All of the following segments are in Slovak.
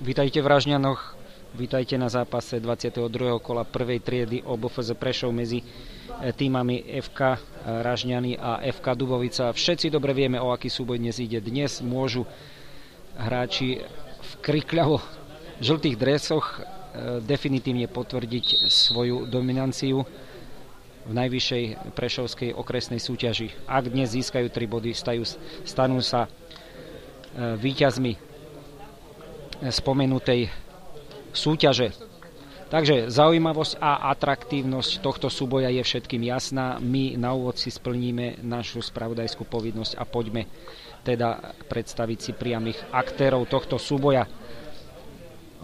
Vítajte v Ražňanoch, vítajte na zápase 22. kola prvej triedy OBFZ Prešov medzi týmami FK Ražňany a FK Dubovica. Všetci dobre vieme, o aký súboj dnes ide. Dnes môžu hráči v krikľavo žltých dresoch definitívne potvrdiť svoju dominanciu v najvyššej prešovskej okresnej súťaži. Ak dnes získajú 3 body, stanú sa víťazmi spomenutej súťaže. Takže zaujímavosť a atraktívnosť tohto súboja je všetkým jasná. My na úvod si splníme našu spravodajskú povinnosť a poďme teda predstaviť si priamých aktérov tohto súboja.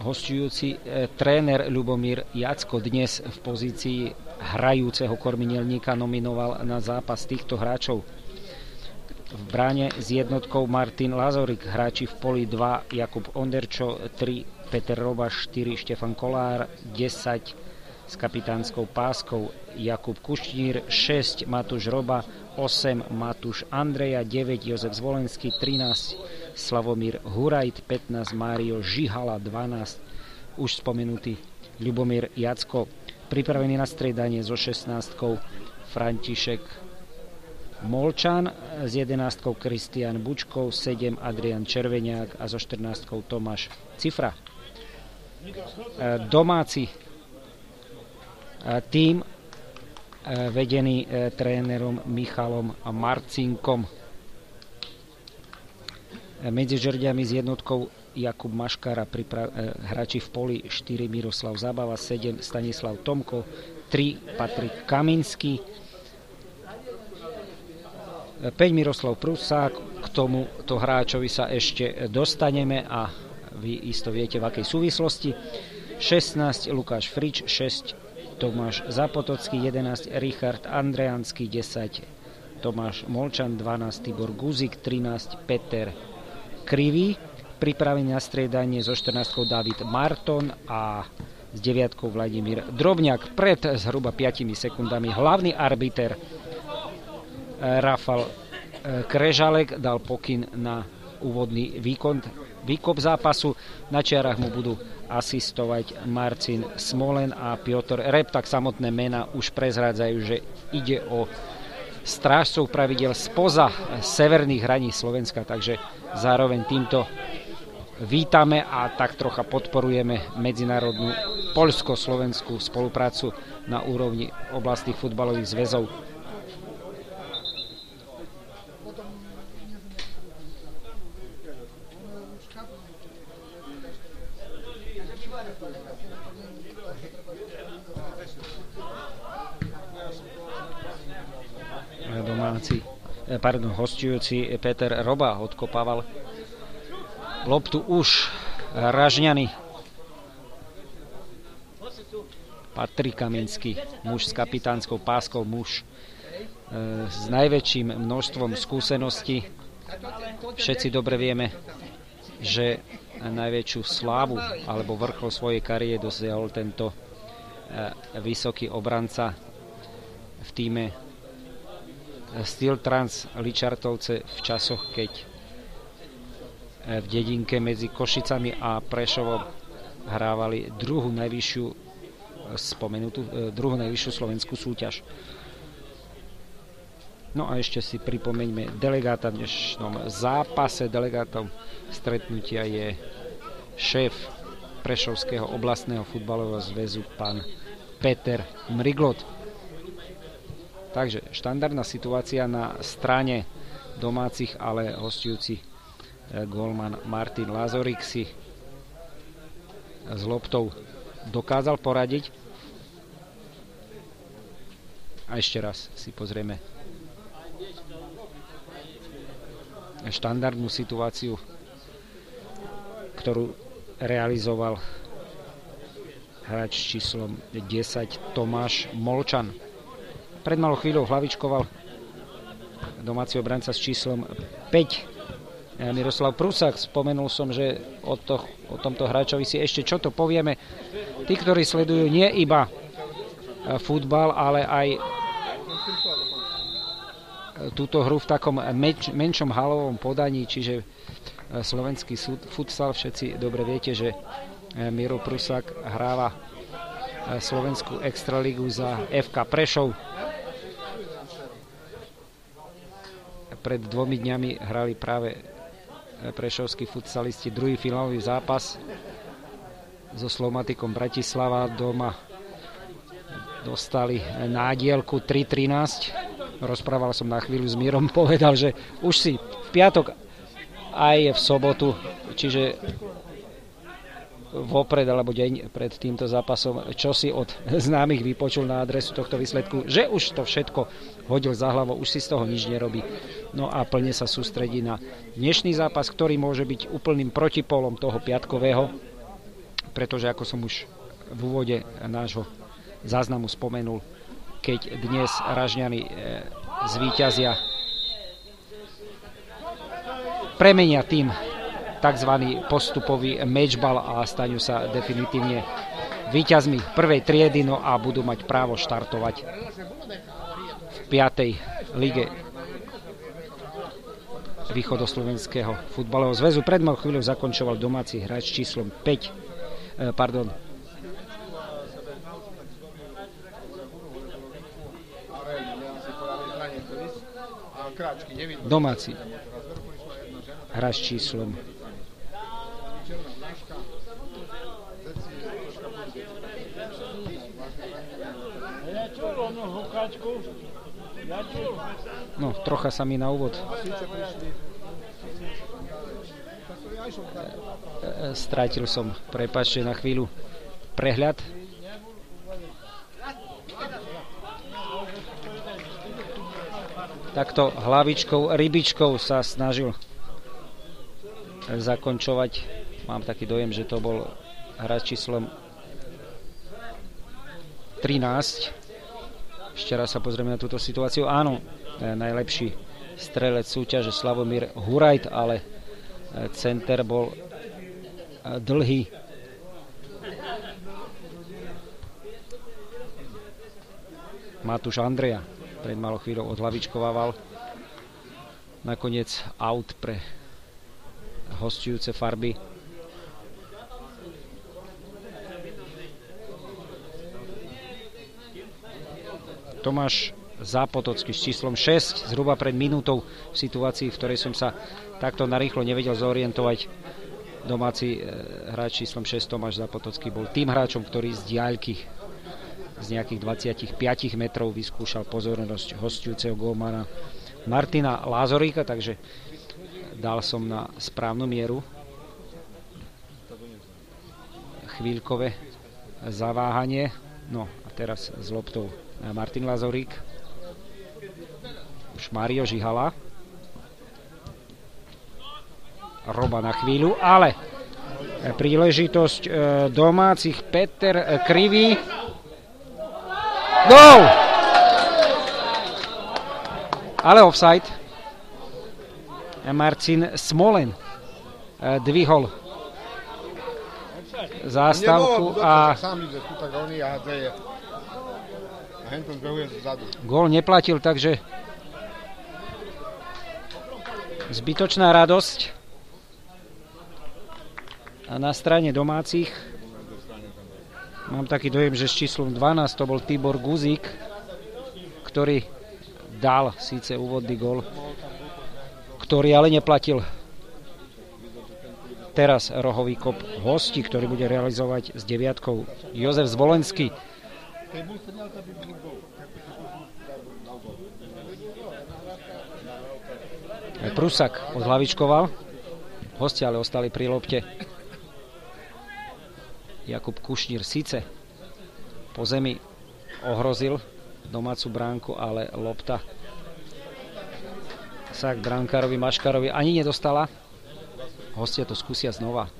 Hosťujúci tréner Ľubomír Jacko dnes v pozícii hrajúceho korminielníka nominoval na zápas týchto hráčov. V bráne s jednotkou Martin Lazorik, hráči v poli 2 Jakub Onderčo, 3 Peter Roba, 4 Štefan Kolár, 10 s kapitánskou páskou Jakub Kuštír, 6 Matúš Roba, 8 Matúš Andreja, 9 Jozef Zvolenský, 13 Slavomír Hurajt, 15 Mário Žihala, 12 už spomenutý Ľubomír Jacko. Pripravený na striedanie so 16 František Molčan, s 11 Kristián Bučkov, 7 Adrian Červeniak a so 14 Tomáš Cifra. Domáci tým vedený trénerom Michalom Marcinkom. Medzi žrďami s jednotkou Jakub Maškara, hráči v poli 4 Miroslav Zabava, 7 Stanislav Tomko, 3 Patrik Kaminský, 5 Miroslav Prusák. K tomuto hráčovi sa ešte dostaneme a vy isto viete v akej súvislosti. 16 Lukáš Frič, 6 Tomáš Zapotocký, 11 Richard Andreanský, 10 Tomáš Molčan, 12 Tibor Guzik, 13 Peter Krivý. Pripravený na striedanie so 14 David Marton a s 9 Vladimír Drobňák. Pred zhruba 5 sekundami hlavný arbiter Rafal Krežalek dal pokyn na úvodný výkop zápasu. Na čiarach mu budú asistovať Marcin Smolen a Piotr Rep. Tak samotné mená už prezrádzajú, že ide o strážcov pravidel spoza severných hraníc Slovenska, takže zároveň týmto vítame a tak trocha podporujeme medzinárodnú poľsko-slovenskú spoluprácu na úrovni oblastných futbalových zväzov. Hosťujúci Peter Roba odkopával loptu už Ražňany. Patrik Kaminský, muž s kapitánskou páskou, muž s najväčším množstvom skúseností. Všetci dobre vieme, že najväčšiu slávu alebo vrchol svojej kariéry dosiahol tento vysoký obranca v tíme Steel Trans Ličartovce v časoch, keď v dedinke medzi Košicami a Prešovom hrávali druhú najvyššiu slovenskú súťaž. No a ešte si pripomeňme delegáta v dnešnom zápase. Delegátom stretnutia je šéf Prešovského oblastného futbalového zväzu pán Peter Mriglot. Takže štandardná situácia na strane domácich, ale hosťujúci gólman Martin Lazorik si s loptou dokázal poradiť. A ešte raz si pozrieme štandardnú situáciu, ktorú realizoval hráč s číslom 10 Tomáš Molčan. Pred malou chvíľou hlavičkoval domáci obranca s číslom 5 Miroslav Prusák. Spomenul som, že o tomto hráčovi si ešte čo to povieme. Tí, ktorí sledujú nie iba futbal, ale aj túto hru v takom menšom halovom podaní, čiže slovenský futsal. Všetci dobre viete, že Miro Prusák hráva slovenskú extraligu za FK Prešov. Pred 2 dňami hrali práve prešovskí futsalisti druhý finálový zápas so Slovmatikom Bratislava. Doma dostali nádielku 3-13. Rozprával som na chvíľu s Mírom, povedal, že už si v piatok aj v sobotu, čiže vopred alebo deň pred týmto zápasom, čo si od známych vypočul na adresu tohto výsledku, že už to všetko hodil za hlavou, už si z toho nič nerobí. No a plne sa sústredí na dnešný zápas, ktorý môže byť úplným protipolom toho piatkového, pretože ako som už v úvode nášho záznamu spomenul, keď dnes Ražňany zvíťazia, premenia tým tzv. Postupový matchball a stanú sa definitívne víťazmi prvej triedy, no a budú mať právo štartovať v 5. lige Východoslovenského futbalového zväzu. Pred malou chvíľou zakončoval domáci hráč číslom 5, domáci hráč číslom 5. No, trocha sa mi na úvod strátil som, prepáčte, na chvíľu prehľad. Takto hlavičkou, rybičkou sa snažil zakončovať. Mám taký dojem, že to bol hráč číslom 13. Ešte raz sa pozrieme na túto situáciu. Áno, najlepší strelec súťaže Slavomír Hurajt, ale center bol dlhý. Matúš Andreja pred malou chvíľou odhlavičkovával. Nakoniec out pre hostujúce farby. Tomáš Zápotocký s číslom 6, zhruba pred minútou v situácii, v ktorej som sa takto narýchlo nevedel zorientovať. Domáci hráč číslom 6 Tomáš Zápotocký bol tým hráčom, ktorý z diaľky z nejakých 25 metrov vyskúšal pozornosť hostujúceho gólmana Martina Lázoríka, takže dal som na správnu mieru chvíľkové zaváhanie. No a teraz s loptou Martin Lázorík, už Mário Žihala, Roba na chvíľu, ale príležitosť domácich, Peter Krivý, gól! Ale offside. Marcin Smolen dvihol zástavku a gól neplatil, takže zbytočná radosť. A na strane domácich mám taký dojem, že s číslom 12 to bol Tibor Guzík, ktorý dal síce úvodný gól, ktorý ale neplatil. Teraz rohový kop hostí, ktorý bude realizovať s deviatkou Jozef Zvolenský. Prusák odhlavičkoval, hostia ale ostali pri lopte. Jakub Kušnír síce po zemi ohrozil domácu bránku, ale lopta sa k brankárovi Maškarovi ani nedostala. Hostia to skúsia znova.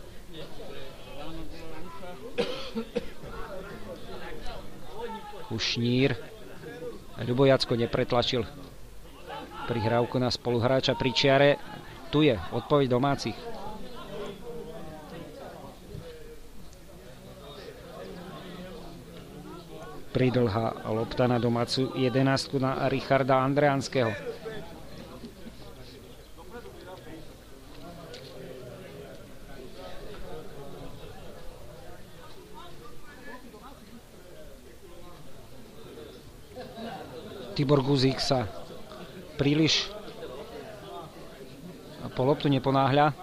Kušnír. Ľubo Jacko nepretlačil prihrávku na spoluhráča pri čiare. Tu je odpoveď domácich. Pridlhá lopta na domácu 11 na Richarda Andreanského. Tibor Guzik sa príliš po loptu neponáhľa.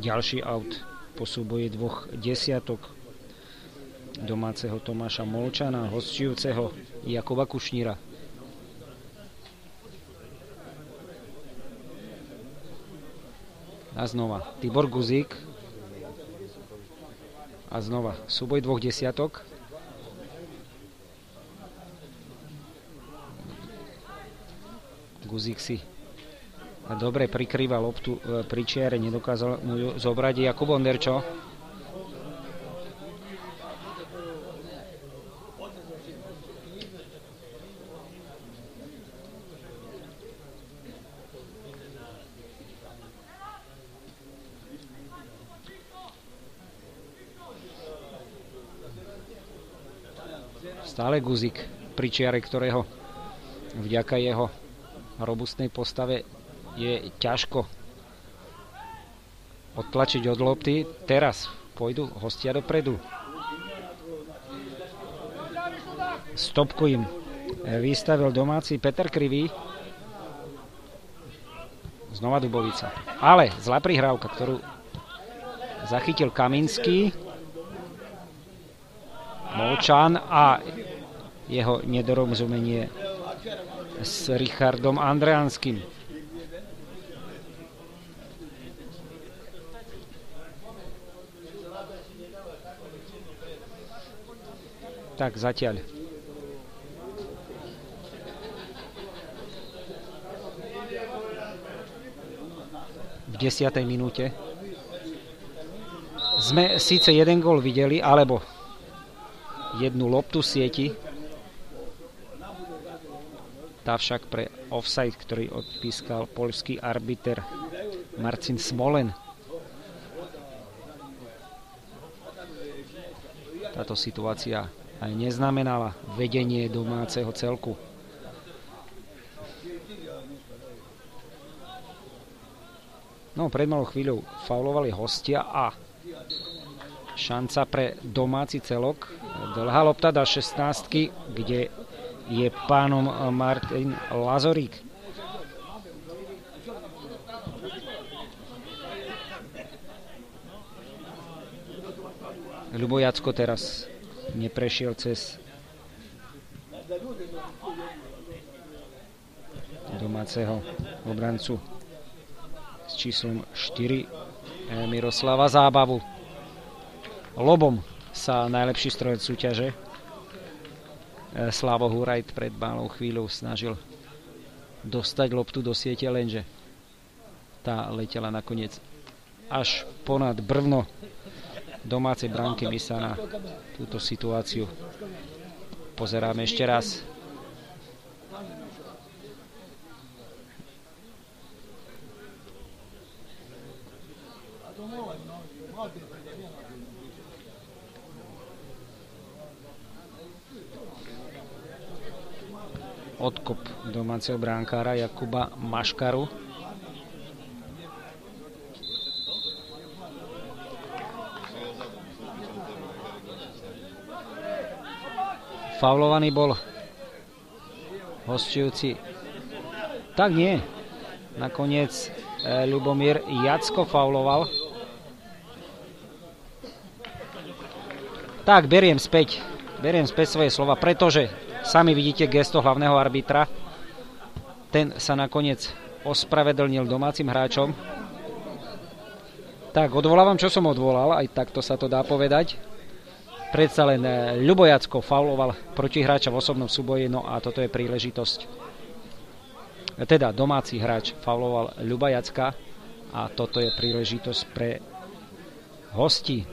Ďalší aut po súboji dvoch desiatok domáceho Tomáša Molčana, hostujúceho Jakuba Kušníra. A znova Tibor Guzik. A znova súboj dvoch desiatok. Guzik si dobre prikrýva loptu pri čiare, nedokázal mu ju zobrať Jakub Onderčo. Stále Guzik pri čiare, ktorého vďaka jeho robustnej postave je ťažko odtlačiť od lopty. Teraz pôjdu hostia dopredu. Stopku im vystavil domáci Peter Krivý. Znova Dubovica. Ale zlá prihrávka, ktorú zachytil Kaminský. Molčan a jeho nedorozumenie s Richardom Andreanským. Tak zatiaľ. V 10. minúte sme síce jeden gól videli, alebo jednu loptu sieti. Tá však pre offside, ktorý odpískal poľský arbiter Marcin Smolen. Táto situácia aj neznamenala vedenie domáceho celku. No, pred malou chvíľou faulovali hostia a šanca pre domáci celok. Dlhá lopta do 16, kde je pánom Martin Lazorík. Ľubo Jacko teraz neprešiel cez domáceho obrancu s číslom 4 Miroslava Zábavu. Lobom sa najlepší strojec súťaže Slavo Hurajt pred malou chvíľou snažil dostať loptu do siete, lenže tá letela nakoniec až ponad brvno domácej bránky. My sa na túto situáciu pozeráme ešte raz. Odkop domáceho bránkára Jakuba Maškaru. Faulovaný bol hostujúci. Tak nie. Nakoniec Ľubomír Jacko fauloval. Tak, beriem späť svoje slova, pretože sami vidíte gesto hlavného arbitra. Ten sa nakoniec ospravedlnil domácim hráčom. Tak, odvolávam, čo som odvolal, aj takto sa to dá povedať. Predsa len Ľubo Jacko fauloval protihráča v osobnom súboji, no a toto je príležitosť. Teda domáci hráč fauloval Ľuba Jacka a toto je príležitosť pre hostí.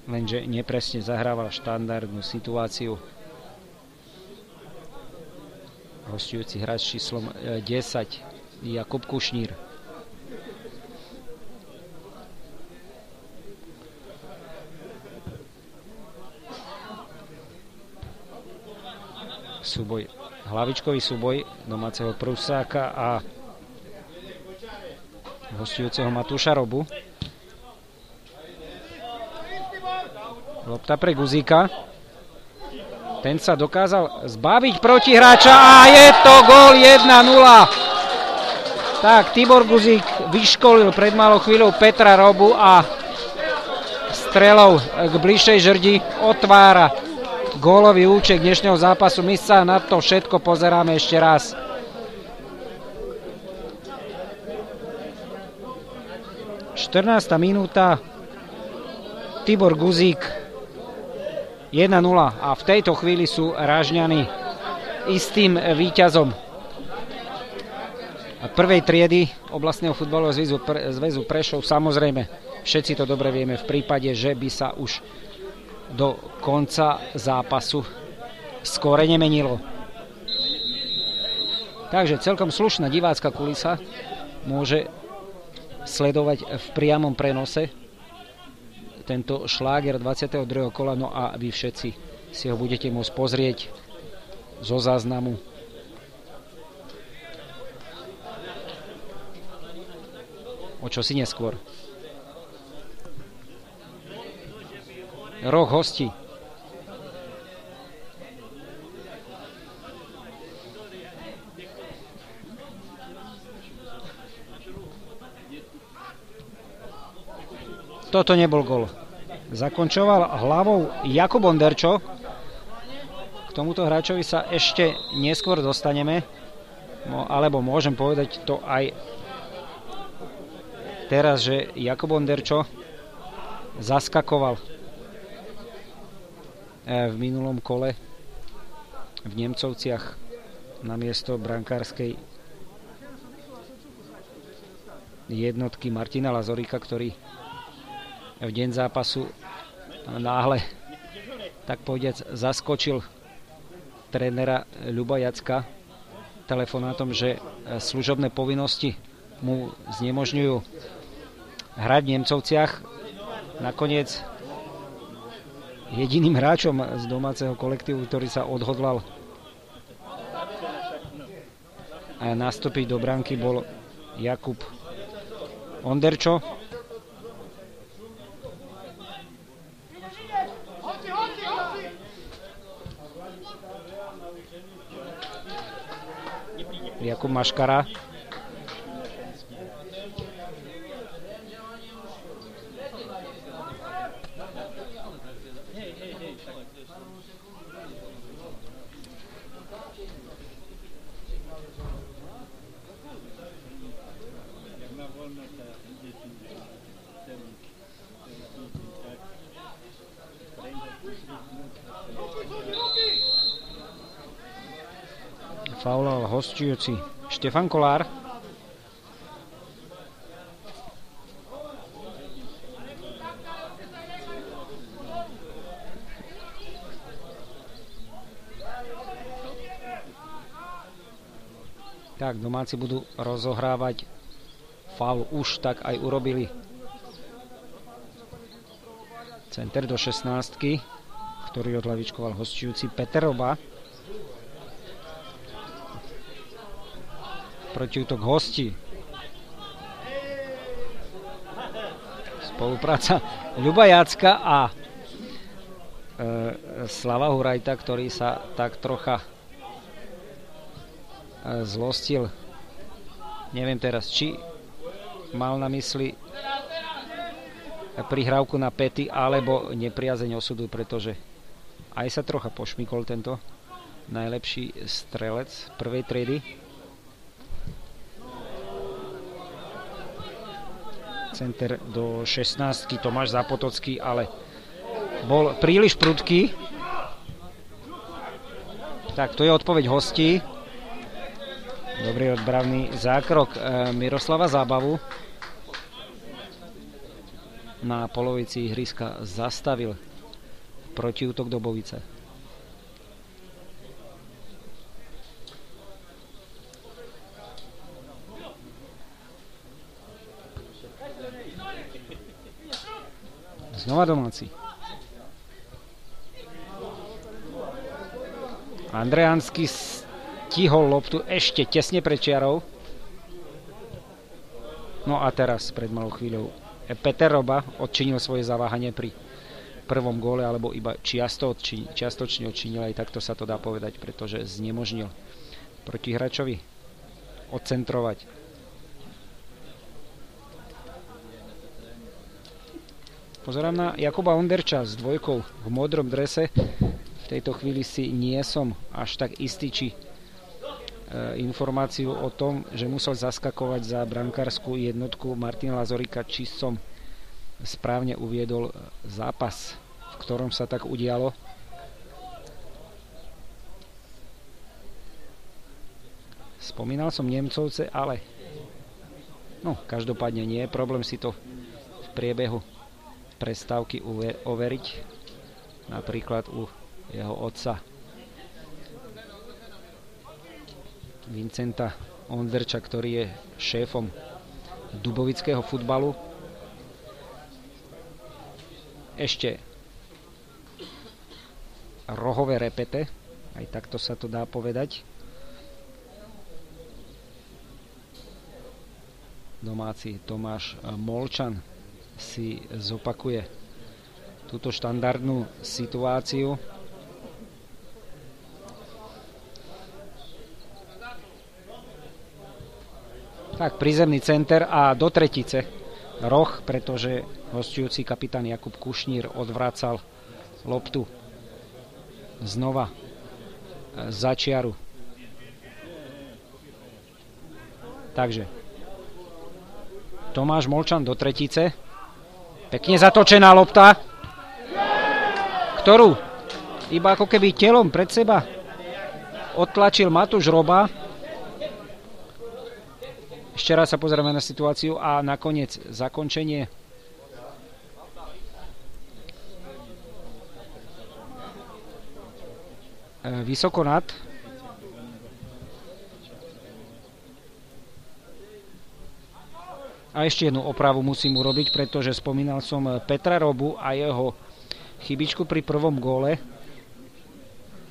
Lenže nepresne zahrával štandardnú situáciu. Hostujúci hráč číslom 10 Jakub Kušnír. Súboj, hlavičkový súboj domáceho Prusáka a hostujúceho Matúša Robu. Lopta pre Guzíka. Ten sa dokázal zbaviť protihráča a je to gól 1-0. Tak, Tibor Guzík vyškolil pred malou chvíľou Petra Robu a strelou k bližšej žrdi otvára gólový úček dnešného zápasu. My sa na to všetko pozeráme ešte raz. Štrnásta minúta. Tibor Guzík 1-0 a v tejto chvíli sú Ražňany istým víťazom prvej triedy oblastného futbalového zväzu Prešov. Samozrejme, všetci to dobre vieme, v prípade, že by sa už do konca zápasu skóre nemenilo. Takže celkom slušná divácka kulisa môže sledovať v priamom prenose tento šláger 22. kola, no a vy všetci si ho budete môcť pozrieť zo záznamu. O čo si neskôr. Roh hostí. Toto nebol gól. Zakončoval hlavou Jakub Onderčo. K tomuto hráčovi sa ešte neskôr dostaneme. No, alebo môžem povedať to aj teraz, že Jakub Onderčo zaskakoval v minulom kole v Nemcovciach na miesto brankárskej jednotky Martina Lazorika, ktorý v deň zápasu náhle, tak povediac, zaskočil trénera Ľuba Jacka telefonátom, že služobné povinnosti mu znemožňujú hrať v Nemcovciach. Nakoniec jediným hráčom z domáceho kolektívu, ktorý sa odhodlal nastúpiť do bránky, bol Jakub Onderčo. Jakub Maškara. Fauloval hostujúci Štefan Kolár. Tak, domáci budú rozohrávať faul, už tak aj urobili. Center do 16, ktorý odhlavičkoval hostujúci Peter Roba. Protiútok hostí. Spolupráca Ľuba Jacka a Slava Hurajta, ktorý sa tak trocha zlostil. Neviem teraz, či mal na mysli prihrávku na pety alebo nepriazeň osudu, pretože aj sa trocha pošmykol tento najlepší strelec prvej triedy. Center do 16, Tomáš Zapotocký, ale bol príliš prudký. Tak, to je odpoveď hostí. Dobrý odbravný zákrok Miroslava Zábavu. Na polovici ihriska zastavil protiútok Dobovice. Znova domáci. Andreánsky stihol loptu ešte tesne pred čiarou. No a teraz pred malou chvíľou Peter Roba odčinil svoje zaváhanie pri prvom góle, alebo iba čiastočne odčinil, aj takto sa to dá povedať, pretože znemožnil protihráčovi odcentrovať. Pozerám na Jakuba Onderča s dvojkou v modrom drese. V tejto chvíli si nie som až tak istý, či informáciu o tom, že musel zaskakovať za brankárskú jednotku Martina Lazorika, či som správne uviedol zápas, v ktorom sa tak udialo. Spomínal som Nemcovce, ale každopádne nie je problém si to v priebehu prestávky overiť, napríklad u jeho otca Vincenta Onderča, ktorý je šéfom dubovického futbalu. Ešte rohové repete, aj takto sa to dá povedať. Domáci Tomáš Molčan si zopakuje túto štandardnú situáciu. Tak, prízemný center a do tretice roh, pretože hosťujúci kapitán Jakub Kušnír odvracal loptu znova za čiaru. Takže Tomáš Molčan do tretice. Pekne zatočená lopta, ktorú iba ako keby telom pred seba odtlačil Matúš Roba. Ešte raz sa pozrieme na situáciu a nakoniec zakončenie. Vysoko nad. A ešte jednu opravu musím urobiť, pretože spomínal som Petra Robu a jeho chybičku pri prvom góle.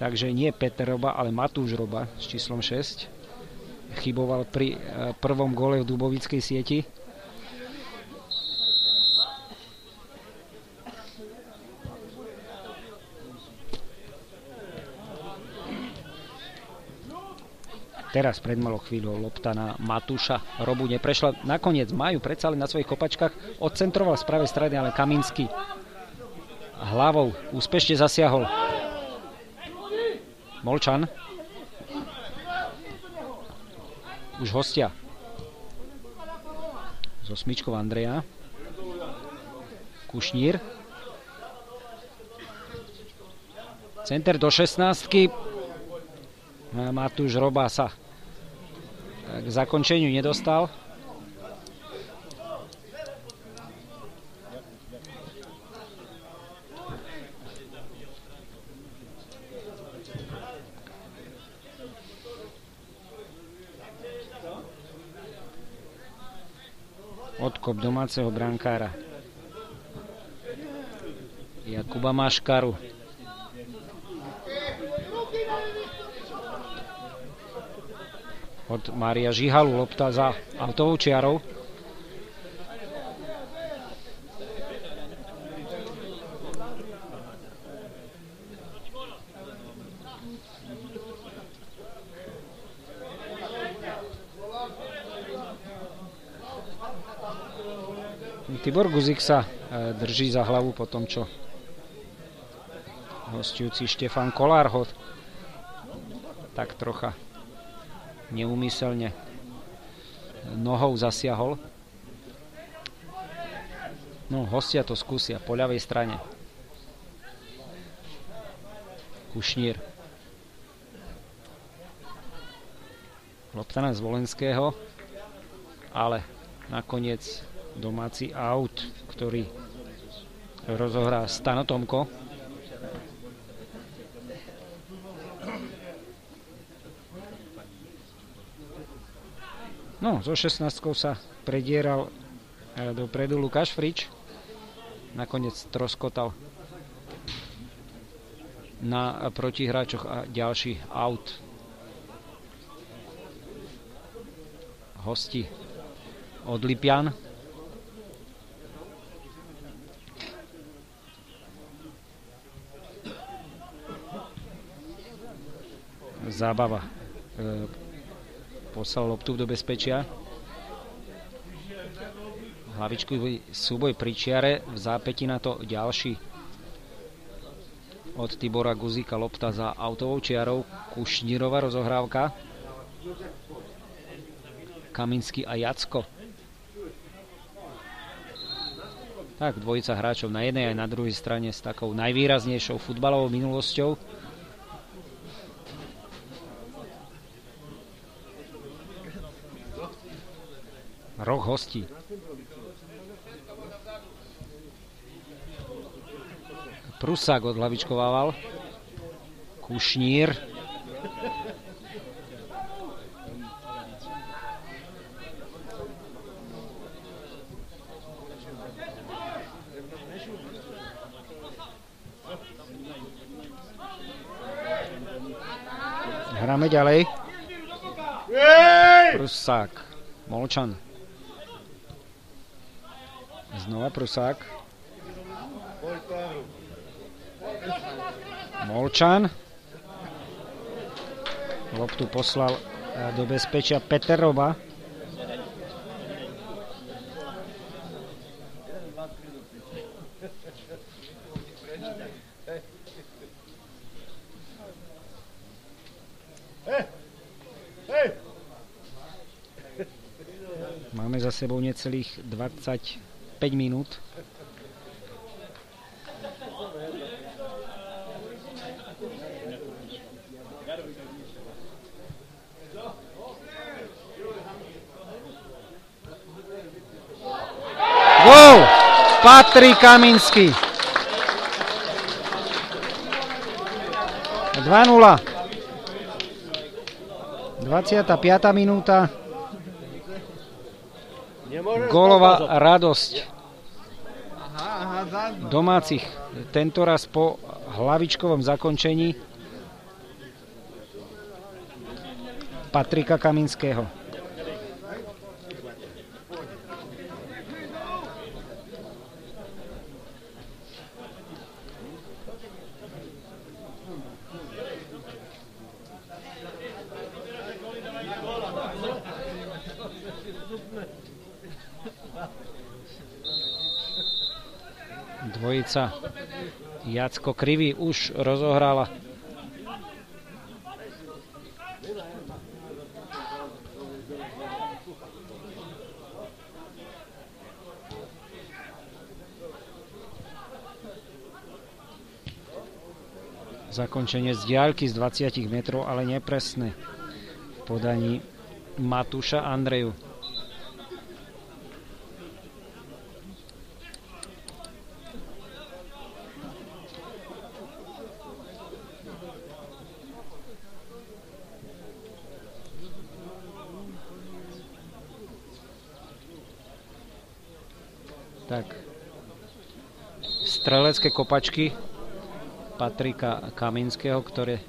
Takže nie Peter Roba, ale Matúš Roba s číslom 6. Chyboval pri prvom góle v dubovickej sieti. Teraz pred malou chvíľou lopta na Matúša Robu neprešla. Nakoniec majú predsa len na svojich kopačkách. Odcentroval z pravej strany, ale Kaminsky hlavou úspešne zasiahol. Molčan. Už hostia. So smyčkou Andreja. Kušnír. Center do 16. Matúš Roba sa k zakončeniu nedostal. Odkop domáceho brankára Jakuba Maškaru. Od Mária Žihalu lopta za autovou čiarou. Tibor Guzik sa drží za hlavu po tom, čo hosťujúci Štefan Kolár ho tak trocha neúmyselne nohou zasiahol. No, hostia to skúsia po ľavej strane. Kušnír. Lopta na Zvolenského, ale nakoniec domáci aut, ktorý rozohrá Stano Tomko. No, so 16 sa predieral dopredu Lukáš Frič. nakoniec troskotal na protihráčoch a ďalší out. Hosti od Lipian. Zábava. Poslal loptu do bezpečia. Hlavičkový súboj pri čiare. V zápäti na to ďalší od Tibora Guzíka, lopta za autovou čiarou. Kušnírova rozohrávka. Kaminský a Jacko. Tak, dvojica hráčov na jednej aj na druhej strane s takou najvýraznejšou futbalovou minulosťou. Roh hostí. Prusák odhlavičkovával. Kušnír. Hráme ďalej. Prusák. Molčan. Znova Prusák. Molčan. Loptu poslal do bezpečia Peter Roba. Máme za sebou necelých 25 minút. Gól! Patrik Kaminský. 2-0. 25. minúta. Gólová radosť domácich, tentoraz po hlavičkovom zakončení Patrika Kaminského. Dvojica Jacko Krivý už rozohrala zakončenie z diaľky z 20 metrov, ale nepresné v podaní Matúša Andreju. Tak, strelecké kopačky Patrika Kaminského, ktoré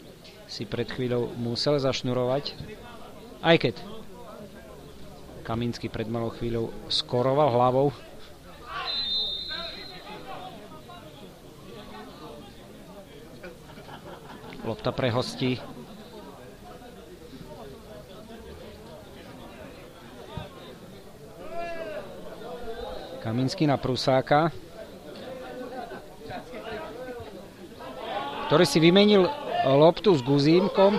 si pred chvíľou musel zašnurovať. Aj keď Kaminský pred malou chvíľou skoroval hlavou. Lopta pre hostí. Kaminský na Prusáka, ktorý si vymenil loptu s Guzínkom.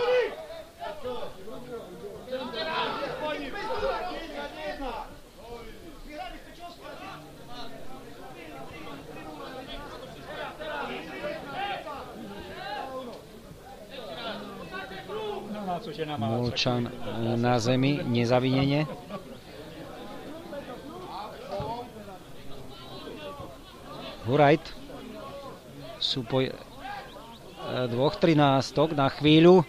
Molčan na zemi, nezavinenie. Hurajt, súpoj 2:13 na chvíľu.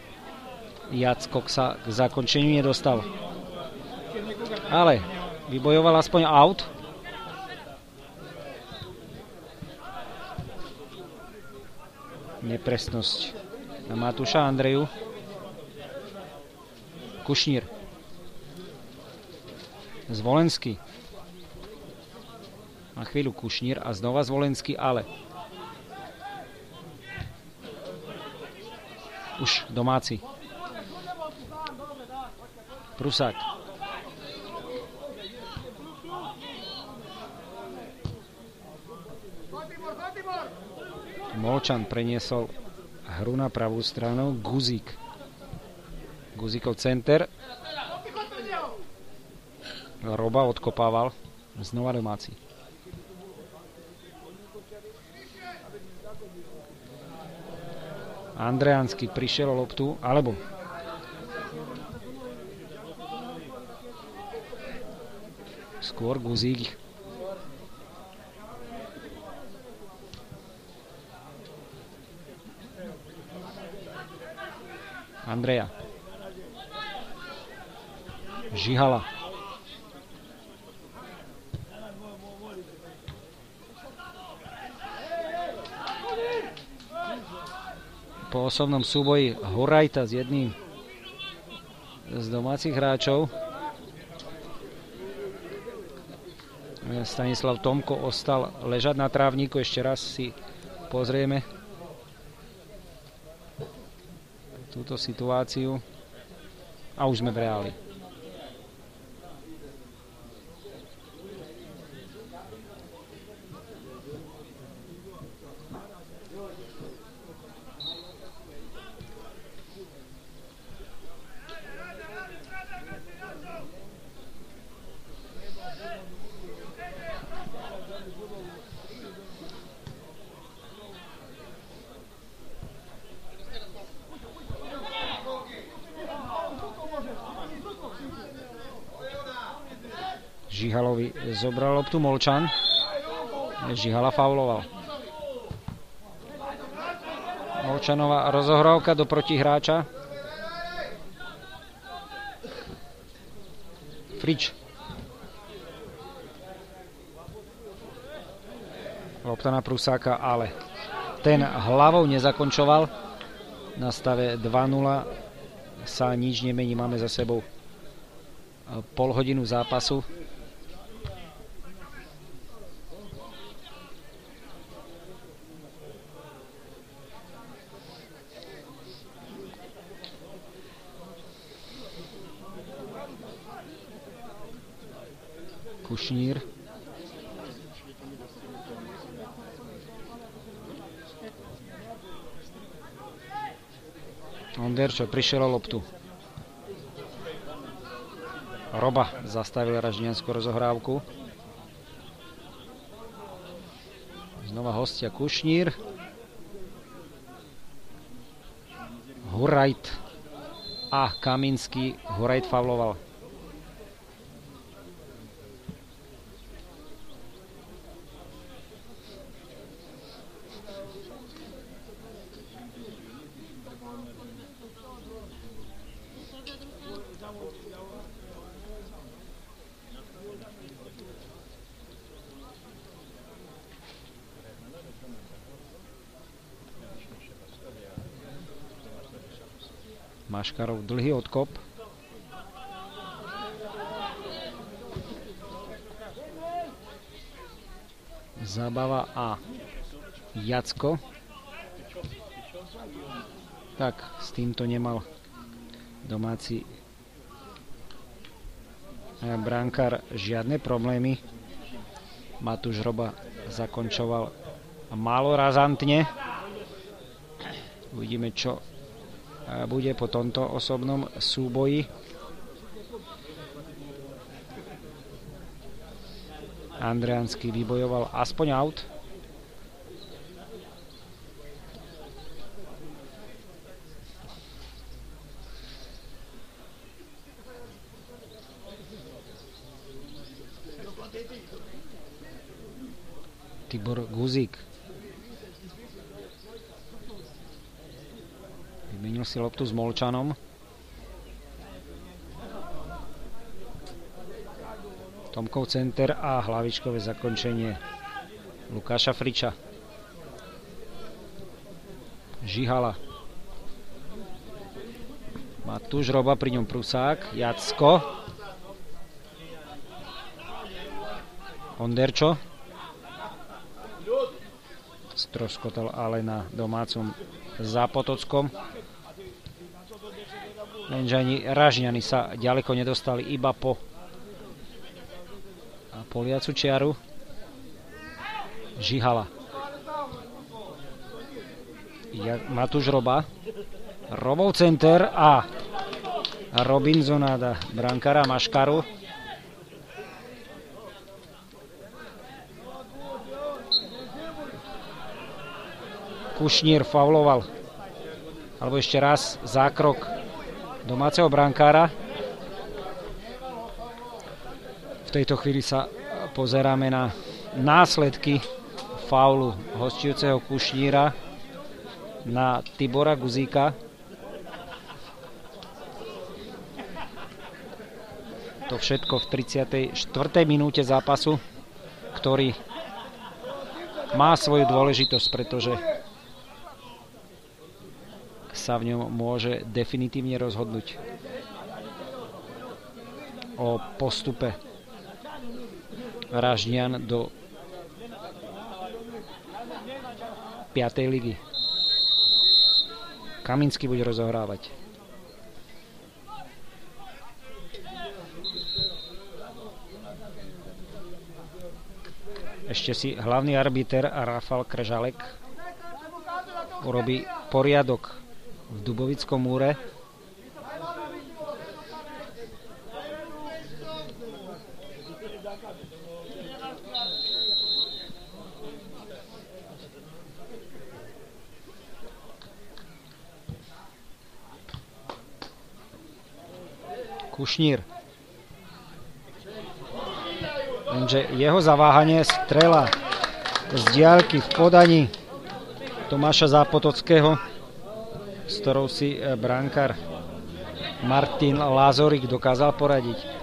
Jackok sa k zakončeniu nedostal. Ale vybojoval aspoň out. Nepresnosť na Matúša Andreju. Kušnír. Zvolenský. Na chvíľu Kušnír a znova Zvolenský, ale už domáci. Prusák. Molčan preniesol hru na pravú stranu. Guzík. Guzíkov center. Roba odkopával. Znova domáci. Andreánsky prišiel o loptu, alebo skôr Guzík. Andreja. Žihala. Po osobnom súboji Horajta s jedným z domácich hráčov. Stanislav Tomko ostal ležať na trávniku. Ešte raz si pozrieme túto situáciu. A už sme v reáli. Žihalovi zobral loptu Molčan. Žihala fauloval. Molčanová rozohrávka do protihráča. Frič. Lopta na Prusáka, ale ten hlavou nezakončoval. Na stave 2-0 sa nič nemení. Máme za sebou pol hodinu zápasu. Kušnír. Onderčo prišiel o loptu. Roba zastavil ražňanskú rozohrávku. Znova hostia Kušnír. Hurajt a Kaminský. Hurajt fauloval. Maškarov dlhý odkop. Zábava a Jacko. Tak, s týmto nemal domáci brankár žiadne problémy. Matúš Roba zakončoval málo razantne. Uvidíme, čo bude po tomto osobnom súboji. Andreánsky vybojoval aspoň aut. Tibor Guzík. Vymenil si loptu s Molčanom. Tomkov center a hlavičkové zakončenie Lukáša Friča. Žihala. Matúš Roba, pri ňom Prusák. Jacko. Onderčo. Stroskotal ale na domácom Zápotockom. Lenže ani Ražňany sa ďaleko nedostali, iba po poliacu čiaru. Žihala. Matúš Roba. Robov center a Robinsonáda brankára Maškaru. Kušnír fauloval. Alebo ešte raz zákrok domáceho brankára. V tejto chvíli sa pozeráme na následky faulu hostujúceho Kušníra na Tibora Guzíka. To všetko v 34. minúte zápasu, ktorý má svoju dôležitosť, pretože sa v ňom môže definitívne rozhodnúť o postupe Ražňan do 5. ligy. Kaminský bude rozohrávať. Ešte si hlavný arbiter Rafal Kržalek urobí poriadok v Dubovickom múre. Kušnír. Lenže jeho zaváhanie, strela z diaľky v podaní Tomáša Zápotockého, s ktorou si brankár Martin Lázorik dokázal poradiť.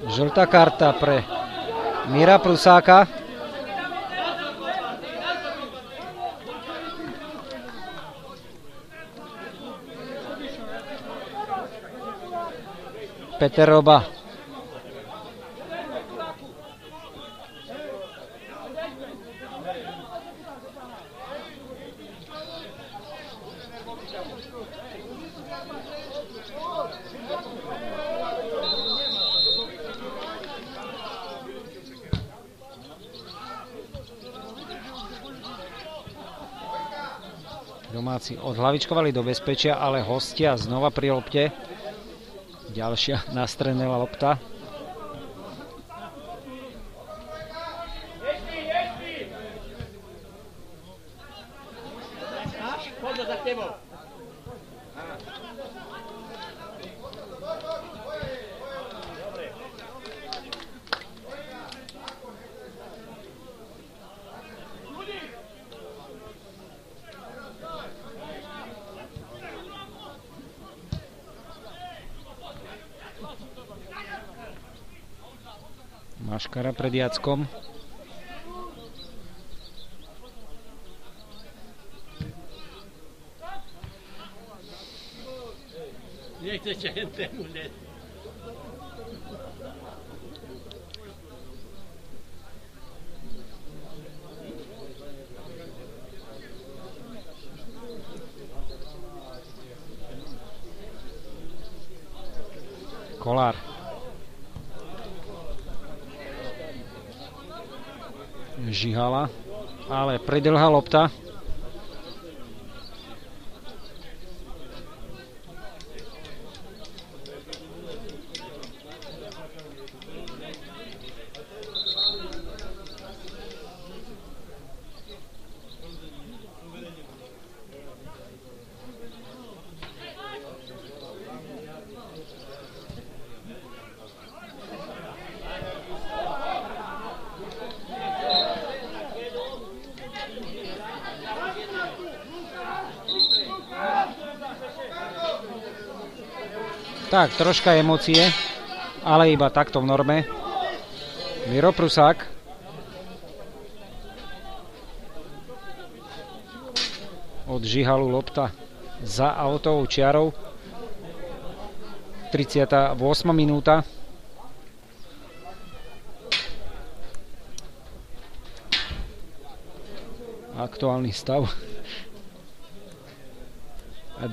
Žltá karta pre Míra Prusáka. Peter Roba. Domáci odhlavičkovali do bezpečia, ale hostia znova pri lopte. Ďalšia nastrenená lopta. Maškara pred Jackom. Nechcete hentému hneď. Kolár. Žihala, ale pridlhá lopta. Tak, troška emócie, ale iba takto v norme. Miro Prusák. Od Žihalu lopta za autovou čiarou. 38. minúta. Aktuálny stav 2-0.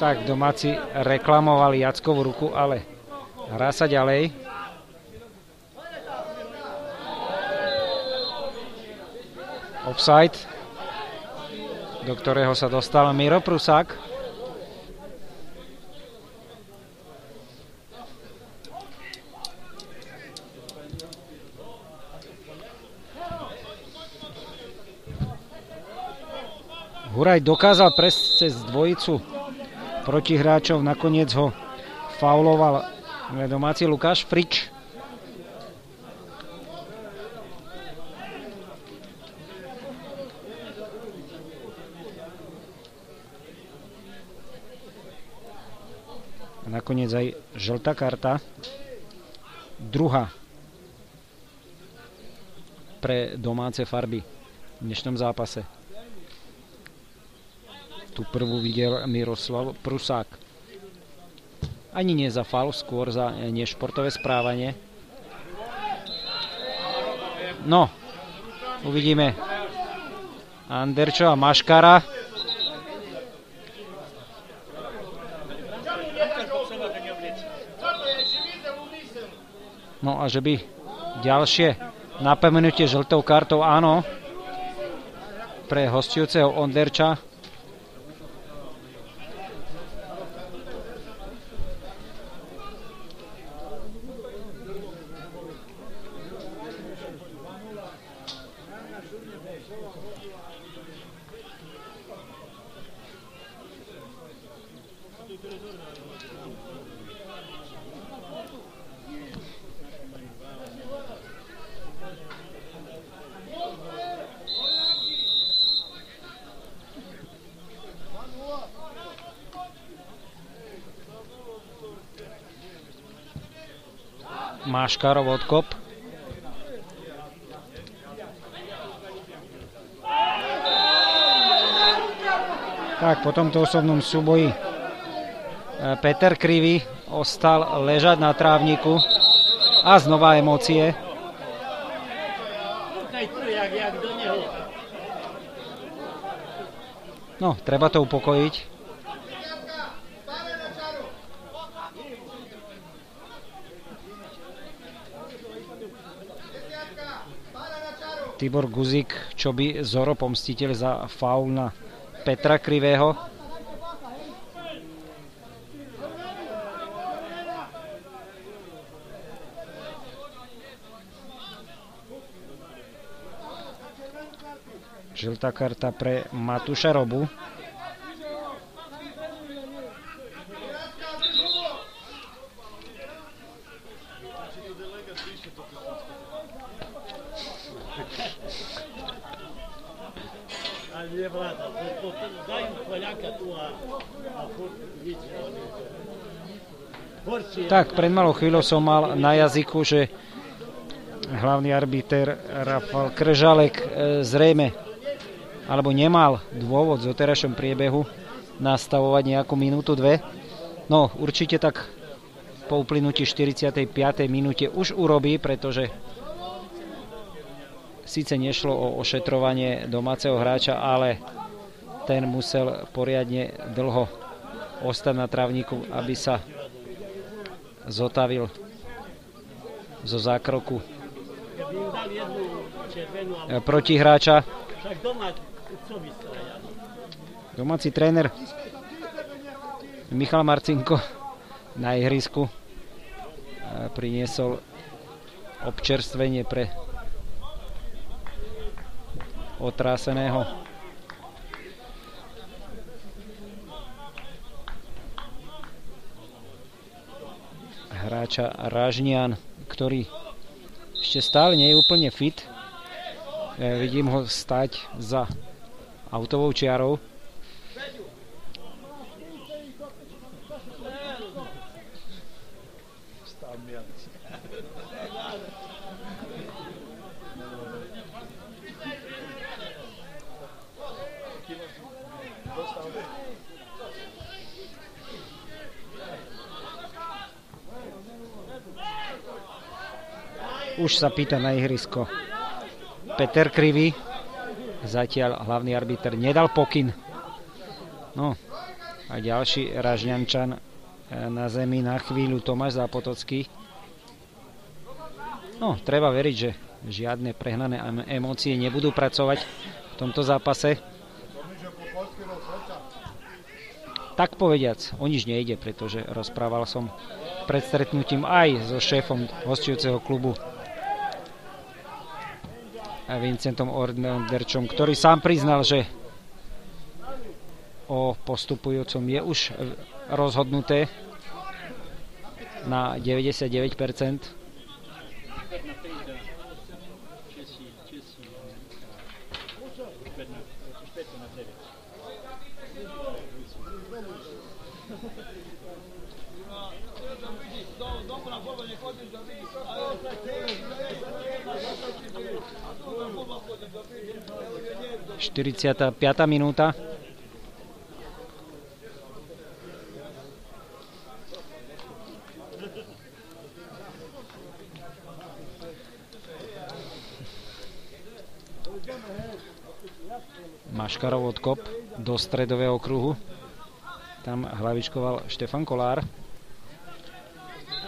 Tak, domáci reklamovali Jackovú ruku, ale hrá sa ďalej. Offside, do ktorého sa dostal Miro Prusák. Huraj dokázal presť cez dvojicu protihráčov, nakoniec ho fauloval domáci Lukáš Frič. A nakoniec aj žltá karta. Druhá pre domáce farby v dnešnom zápase. Tu prvú videl Miroslav Prusák. Ani nie za faul, skôr za nešportové správanie. No, uvidíme Anderčo a Maškara. No a že by ďalšie napomenutie žltou kartou, áno, pre hostujúceho Onderča. Maškarov odkop. Tak, po tomto osobnom súboji Peter Krivý ostal ležať na trávniku a znova emócie. No, treba to upokojiť. Tibor Guzik, čo by Zoro pomstiteľ za faul na Petra Krivého. Žltá karta pre Matúša Robu. Tak, pred malou chvíľou som mal na jazyku, že hlavný arbiter Rafal Kržalek zrejme alebo nemal dôvod v doterajšom priebehu nastavovať nejakú minútu, dve. No, určite tak po uplynutí 45. minúte už urobí, pretože síce nešlo o ošetrovanie domáceho hráča, ale ten musel poriadne dlho ostať na trávniku, aby sa zotavil zo zákroku protihráča. Domáci tréner Michal Marcinko na ihrisku priniesol občerstvenie pre otráseného hráča Ražňan, ktorý ešte stále nie je úplne fit. Vidím ho stať za autovou čiarou. Už sa pýta na ihrisko Peter Krivý. Zatiaľ hlavný arbiter nedal pokyn. No a ďalší Ražňančan na zemi na chvíľu, Tomáš Zápotocký. No, treba veriť, že žiadne prehnané emócie nebudú pracovať v tomto zápase. Tak povediac, o nič nejde, pretože rozprával som pred stretnutím aj so šéfom hosťujúceho klubu Vincentom Orderčom, ktorý sám priznal, že o postupujúcom je už rozhodnuté na 99%. Štyridsiata 5. minúta. Maškarov odkop do stredového kruhu. Tam hlavičkoval Štefan Kolár.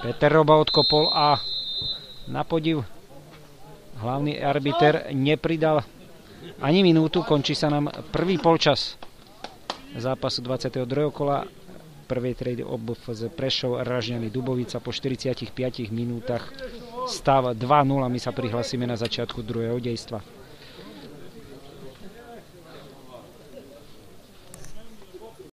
Peter Roba odkopol a na podiv hlavný arbiter nepridal ani minútu. Končí sa nám prvý polčas zápasu 22. kola prvej triedy OBFZ Prešov Ražňany Dubovica. Po 45 minútach stav 2-0. My sa prihlasíme na začiatku druhého dejstva.